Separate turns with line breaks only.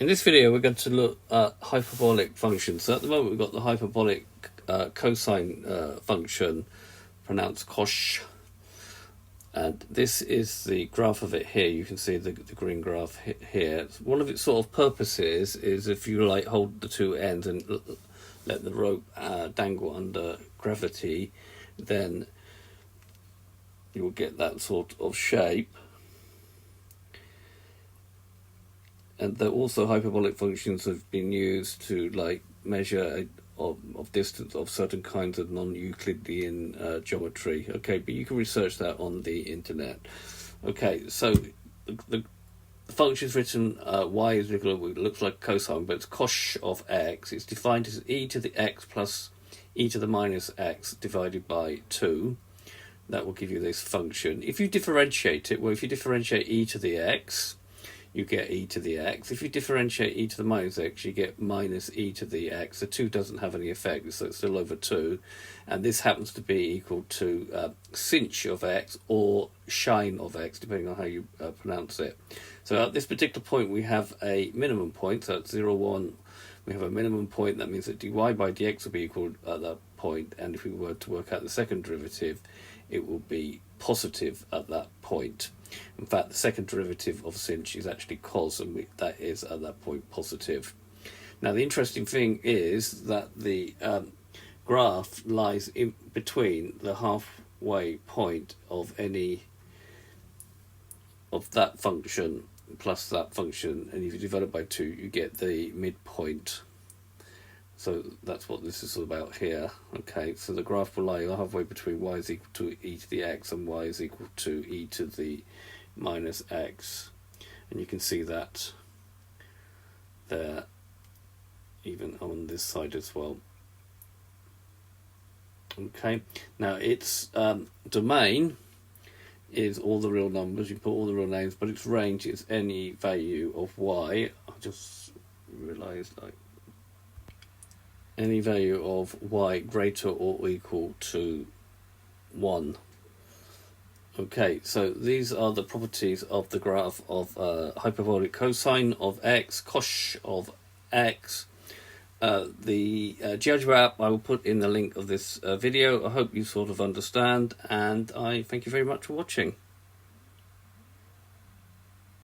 In this video, we're going to look at hyperbolic functions. So at the moment, we've got the hyperbolic cosine function, pronounced cosh. And this is the graph of it here. You can see the green graph here. One of its sort of purposes is if you like hold the two ends and let the rope dangle under gravity, then you will get that sort of shape. And also hyperbolic functions have been used to like measure of distance of certain kinds of non-Euclidean geometry. Okay, but you can research that on the internet. Okay, so the function is written y is equal to, it looks like cosine, but it's cosh of x. It's defined as e to the x plus e to the minus x divided by 2. That will give you this function. If you differentiate it, well, if you differentiate e to the x, you get e to the x. If you differentiate e to the minus x, you get minus e to the x. The 2 doesn't have any effect, so it's still over 2. And this happens to be equal to sinh of x or sine of x, depending on how you pronounce it. So at this particular point, we have a minimum point. So at 0, 1, we have a minimum point. That means that dy by dx will be equal at that point. And if we were to work out the second derivative, it will be positive at that point. In fact, the second derivative of sinh is actually cos, and that is at that point positive. Now, the interesting thing is that the graph lies in between the halfway point of any of that function plus that function, and if you divide it by 2, you get the midpoint. So that's what this is all about here. Okay, so the graph will lie halfway between y is equal to e to the x and y is equal to e to the minus x. And you can see that there, even on this side as well. Okay, now its domain is all the real numbers. You put all the real names, but its range is any value of y. I just realised any value of y greater or equal to 1. Okay, so these are the properties of the graph of hyperbolic cosine of x, cosh of x. The GeoGebra app I will put in the link of this video. I hope you sort of understand, and I thank you very much for watching.